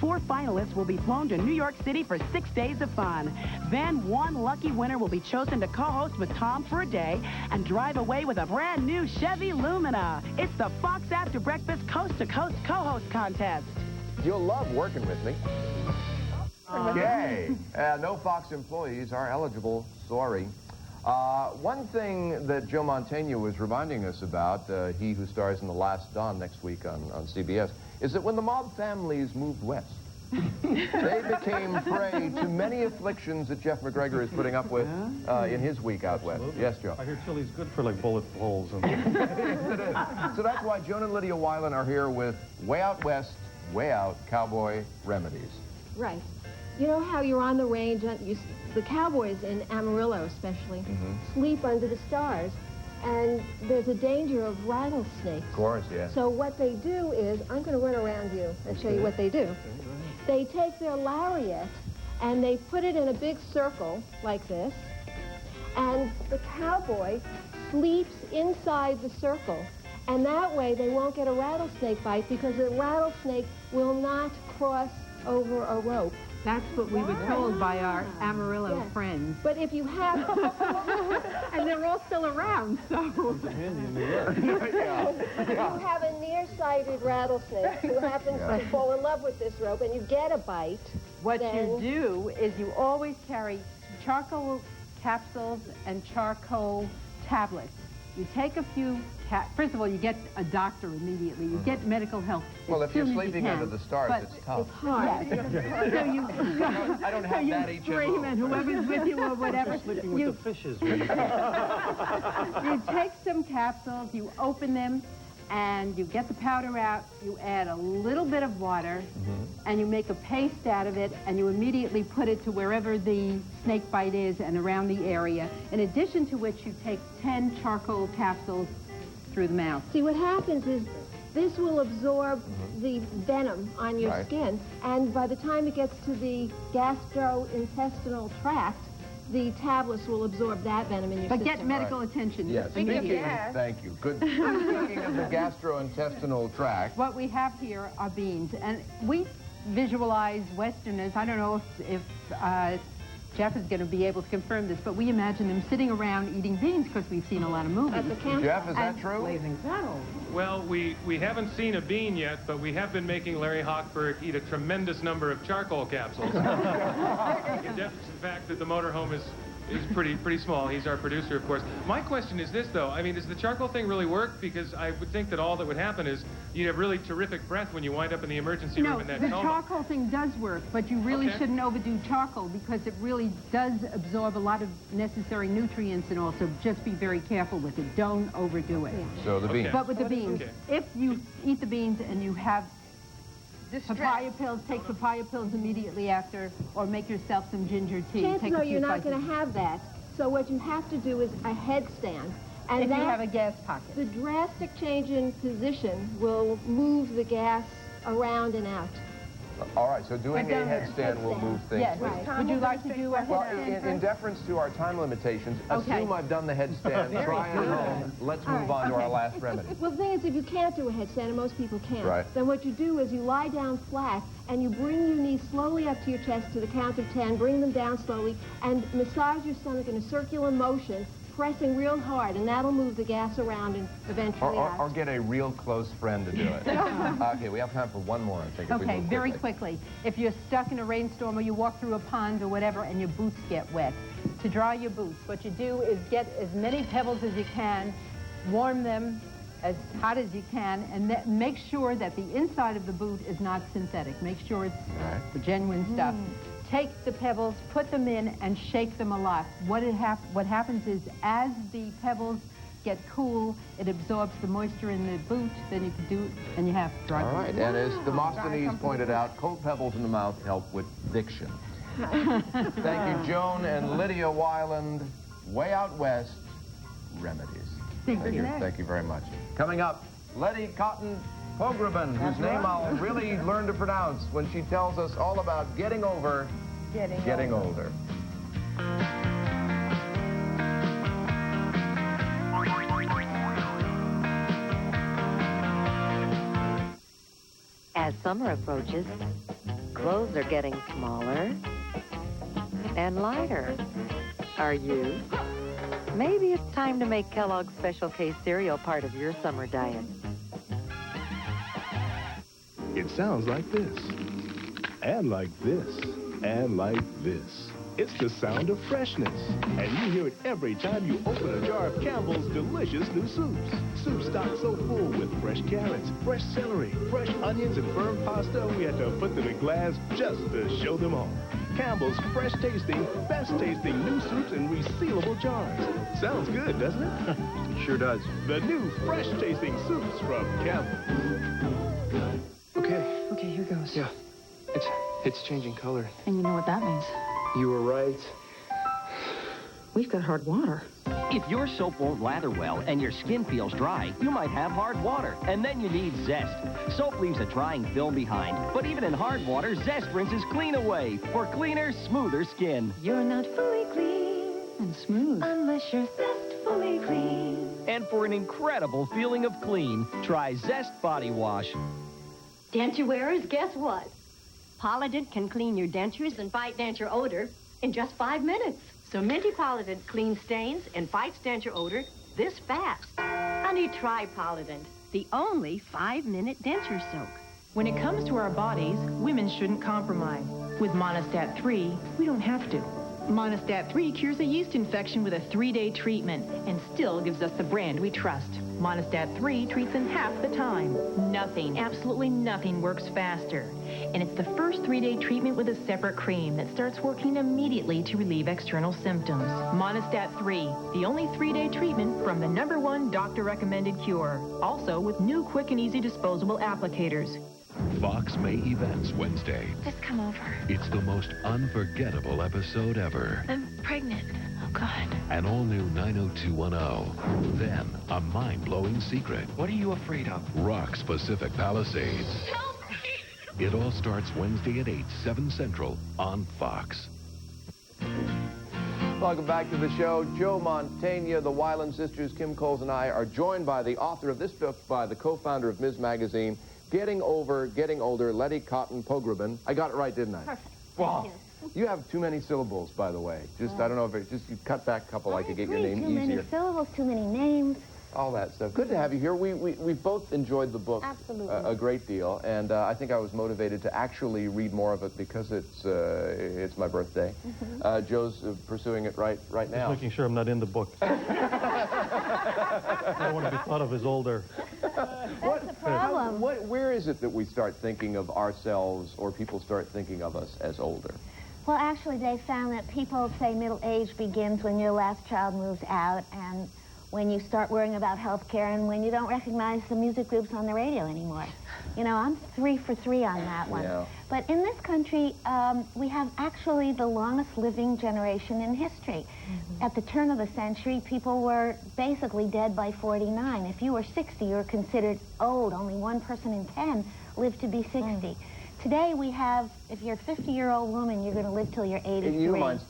4 finalists will be flown to New York City for 6 days of fun. Then one lucky winner will be chosen to co-host with Tom for a day and drive away with a brand new Chevy Lumina. It's the Fox After Breakfast Coast to Coast co-host contest. You'll love working with me. Yay! No Fox employees are eligible. Sorry. One thing that Joe Mantegna was reminding us about, he who stars in The Last Dawn next week on CBS, is that when the mob families moved west, they became prey to many afflictions that Jeff MacGregor is putting up with in his week out west. Yes, Joe? I hear chili's good for, like, bullet holes. And... So that's why Joan and Lydia Wyland are here with Way Out West, Way Out Cowboy Remedies. Right. You know how you're on the range, the cowboys in Amarillo especially, sleep under the stars, and there's a danger of rattlesnakes. Of course, yeah. So what they do is, I'm going to run around you and show you what they do. They take their lariat and they put it in a big circle like this, and the cowboy sleeps inside the circle. And that way they won't get a rattlesnake bite because a rattlesnake will not cross over a rope. That's what we were told by our Amarillo friends. But if you have... and they're all still around, so... If you have a nearsighted rattlesnake who happens to fall in love with this rope and you get a bite... What you do is you always carry charcoal capsules and charcoal tablets. You take a few... First of all, you get a doctor immediately. You get medical help. Well, if you're sleeping under the stars, it's tough. It's hard. So you I don't have that HMO. scream and whoever's with you or whatever. Sleeping with the fishes. You take some capsules, you open them, and you get the powder out. You add a little bit of water, and you make a paste out of it, and you immediately put it to wherever the snake bite is and around the area. In addition to which, you take 10 charcoal capsules through the mouth. See, what happens is this will absorb the venom on your skin, and by the time it gets to the gastrointestinal tract, the tablets will absorb that venom in your system. But get medical attention. Yes, thank you. Good. Speaking of the gastrointestinal tract... What we have here are beans, and we visualize Westerners. I don't know if Jeff is going to be able to confirm this, but we imagine them sitting around eating beans because we've seen a lot of movies. Jeff, is that true? Blazing Saddles. Well, we haven't seen a bean yet, but we have been making Larry Hochberg eat a tremendous number of charcoal capsules. In deference to the fact that the motorhome is pretty small. He's our producer, of course. My question is this, though. I mean, does the charcoal thing really work? Because I would think that all that would happen is you'd have really terrific breath when you wind up in the emergency room in that coma. No, the charcoal thing does work, but you really shouldn't overdo charcoal because it really does absorb a lot of necessary nutrients, and also just be very careful with it. Don't overdo it. So the beans. But with the beans, if you eat the beans and you have papaya pills, take papaya pills immediately after, or make yourself some ginger tea. Chances are you're not going to have that. So what you have to do is a headstand. And if you have a gas pocket. The drastic change in position will move the gas around and out. All right, so doing a headstand will move things. Yes, Would you like to do a headstand? Well, in deference to our time limitations, assume I've done the headstand, try it at home. Let's move on to our last remedy. Well, the thing is, if you can't do a headstand, and most people can't, then what you do is you lie down flat, and you bring your knees slowly up to your chest to the count of 10, bring them down slowly, and massage your stomach in a circular motion, pressing real hard, and that'll move the gas around and eventually out. Or get a real close friend to do it. Okay, we have time for one more, I think. Okay, very quickly. If you're stuck in a rainstorm or you walk through a pond or whatever and your boots get wet, to dry your boots, what you do is get as many pebbles as you can, warm them as hot as you can, and make sure that the inside of the boot is not synthetic. Make sure it's the genuine stuff. Take the pebbles, put them in, and shake them a lot. What happens is, as the pebbles get cool, it absorbs the moisture in the boot, then you can do it, and you have dry boots. All right, and as Demosthenes pointed out, cold pebbles in the mouth help with diction. Thank you, Joan and Lydia Wyland. Way Out West, Remedies. Thank you. Thank you very much. Coming up, Letty Pogremin, whose name I'll really learn to pronounce when she tells us all about getting older. As summer approaches, clothes are getting smaller and lighter. Are you? Maybe it's time to make Kellogg's Special K cereal part of your summer diet. It sounds like this, and like this, and like this. It's the sound of freshness, and you hear it every time you open a jar of Campbell's delicious new soups. Soup stock so full with fresh carrots, fresh celery, fresh onions, and firm pasta, we had to put them in glass just to show them off. Campbell's fresh-tasting, best-tasting new soups in resealable jars. Sounds good, doesn't it? Sure does. The new fresh-tasting soups from Campbell. Okay. Okay, here goes. Yeah. It's changing color. And you know what that means. You were right. We've got hard water. If your soap won't lather well and your skin feels dry, you might have hard water, and then you need Zest. Soap leaves a drying film behind, but even in hard water, Zest rinses clean away for cleaner, smoother skin. You're not fully clean and smooth unless you're Zest fully clean. And for an incredible feeling of clean, try Zest Body Wash. Denture wearers, guess what? Polident can clean your dentures and fight denture odor in just 5 minutes. So Minty Polident cleans stains and fights denture odor this fast. Honey, try Polident, the only 5-minute denture soak. When it comes to our bodies, women shouldn't compromise. With Monistat 3, we don't have to. Monistat 3 cures a yeast infection with a 3-day treatment and still gives us the brand we trust. Monistat 3 treats in half the time. Nothing, absolutely nothing works faster. And it's the first 3-day treatment with a separate cream that starts working immediately to relieve external symptoms. Monistat 3, the only 3-day treatment from the #1 doctor-recommended cure. Also with new quick and easy disposable applicators. Fox May Events Wednesday. Just come over. It's the most unforgettable episode ever. I'm pregnant. Oh, God. An all-new 90210. Then, a mind-blowing secret. What are you afraid of? Rocks Pacific Palisades. Help me! It all starts Wednesday at 8, 7 Central on Fox. Welcome back to the show. Joe Mantegna, the Wyland Sisters, Kim Coles, and I are joined by the author of this book, by the co-founder of Ms. Magazine, Getting Over, Getting Older, Letty Pogremin. I got it right, didn't I? Perfect. Wow. You have too many syllables, by the way. Just, I don't know if it's just, you cut back a couple, I could get your name too easier. Too many syllables, too many names. All that stuff. Good to have you here. We've both enjoyed the book a great deal, and I think I was motivated to actually read more of it because it's my birthday. Joe's pursuing it right now. Just making sure I'm not in the book. I don't want to be thought of as older. That's the problem. Where is it that we start thinking of ourselves, or people start thinking of us as older? Well, actually, they found that people say middle age begins when your last child moves out, and when you start worrying about health care, and when you don't recognize the music groups on the radio anymore. You know, I'm 3 for 3 on that one. Yeah. But in this country, we have actually the longest living generation in history. At the turn of the century, people were basically dead by 49. If you were 60, you were considered old. Only 1 person in 10 lived to be 60. Today we have, if you're a 50-year-old woman, you're going to live till you're 83. And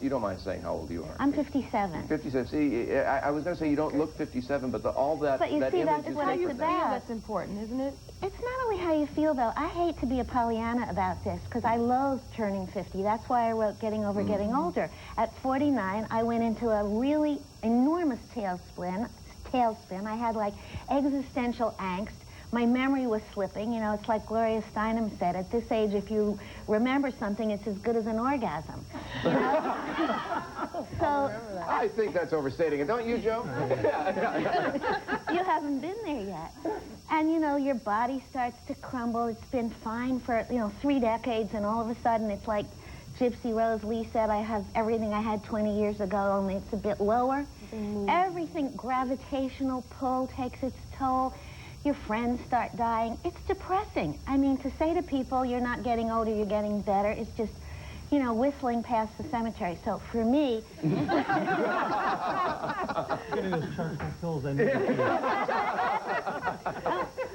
you don't mind saying how old you are? I'm 57. 57. See, I was going to say you don't look 57, but all that. But you that see, image that's what it's about. That's important, isn't it? It's not only how you feel, though. I hate to be a Pollyanna about this because I loathe turning 50. That's why I wrote Getting Over, Getting Older. At 49, I went into a really enormous tailspin. I had like existential angst. My memory was slipping. You know, it's like Gloria Steinem said, at this age, if you remember something, it's as good as an orgasm. You know? So I think that's overstating it, don't you, Joe? You haven't been there yet. And, you know, your body starts to crumble. It's been fine for, 3 decades, and all of a sudden it's like Gypsy Rose Lee said, I have everything I had 20 years ago, only it's a bit lower. Everything, gravitational pull takes its toll. Your friends start dying. It's depressing. I mean, to say to people, you're not getting older, you're getting better, it's just, whistling past the cemetery. So for me... Getting those charcoal pills I need.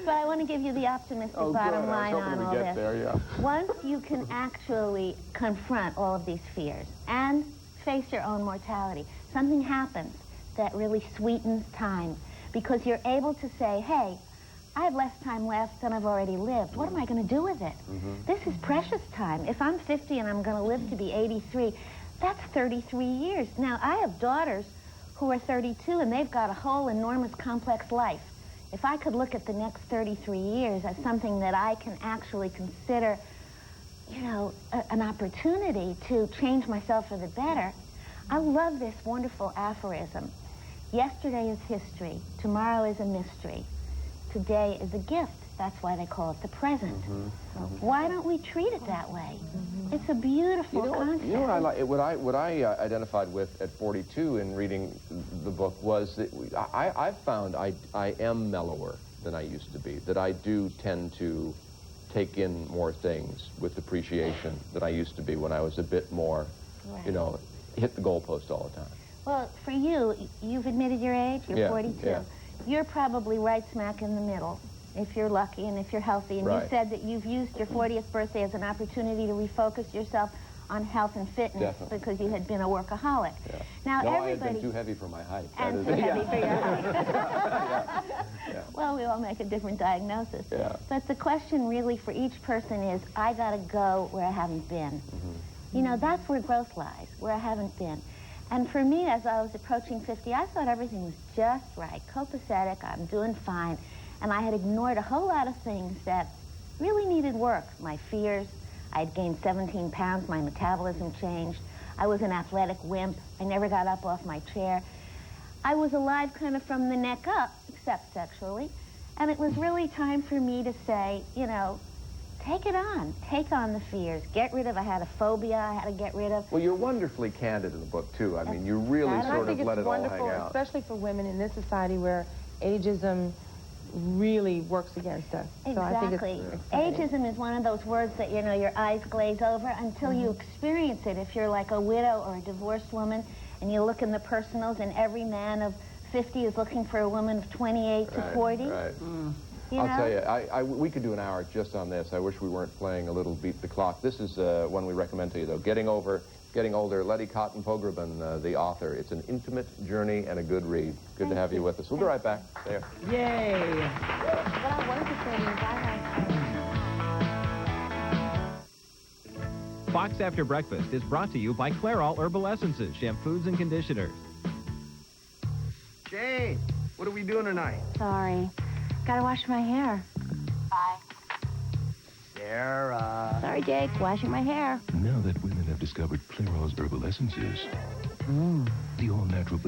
But I want to give you the optimistic bottom line on all this. There, yeah. Once you can actually confront all of these fears and face your own mortality, something happens that really sweetens time, because you're able to say, hey, I have less time left than I've already lived. What am I going to do with it? This is precious time. If I'm 50 and I'm going to live to be 83, that's 33 years. Now, I have daughters who are 32, and they've got a whole enormous, complex life. If I could look at the next 33 years as something that I can actually consider, you know, an opportunity to change myself for the better, I love this wonderful aphorism. Yesterday is history. Tomorrow is a mystery. Today is a gift. That's why they call it the present. Why don't we treat it that way? It's a beautiful concept. You know what I like? What I identified with at 42 in reading the book was that I found I am mellower than I used to be. That I do tend to take in more things with appreciation than I used to be when I was a bit more, you know, hit the goalpost all the time. Well, for you, you've admitted your age. You're 42. Yeah. You're probably right smack in the middle, if you're lucky and if you're healthy. And you said that you've used your 40th birthday as an opportunity to refocus yourself on health and fitness because you had been a workaholic. Now, no, everybody... I had been too heavy for my height. And too heavy for your height. Well, we all make a different diagnosis. But the question really for each person is, I got to go where I haven't been. You know, that's where growth lies, where I haven't been. And for me, as I was approaching 50, I thought everything was just right, copacetic, I'm doing fine. And I had ignored a whole lot of things that really needed work. My fears, I had gained 17 pounds, my metabolism changed. I was an athletic wimp. I never got up off my chair. I was alive kind of from the neck up, except sexually. And it was really time for me to say, you know, take it on. Take on the fears. Get rid of, I had a phobia I had to get rid of. Well, you're wonderfully candid in the book, too. I mean, you really sort of let it all hang out. Especially for women in this society where ageism really works against us. Exactly. So I think it's ageism is one of those words that, you know, your eyes glaze over until you experience it. If you're like a widow or a divorced woman and you look in the personals and every man of 50 is looking for a woman of 28 to 40. You I'll know? tell you, we could do an hour just on this. I wish we weren't playing a little Beat the Clock. This is one we recommend to you, though. Getting Older, Letty Pogremin, the author. It's an intimate journey and a good read. Good to have you with us. We'll be right back. There. Yay! What I wanted to say is I like... Fox After Breakfast is brought to you by Clairol Herbal Essences, shampoos and conditioners. Jane, what are we doing tonight? Sorry. Gotta wash my hair. Bye. Sarah. Sorry, Jake. Washing my hair. Now that women have discovered Clairol's Herbal Essences, the all-natural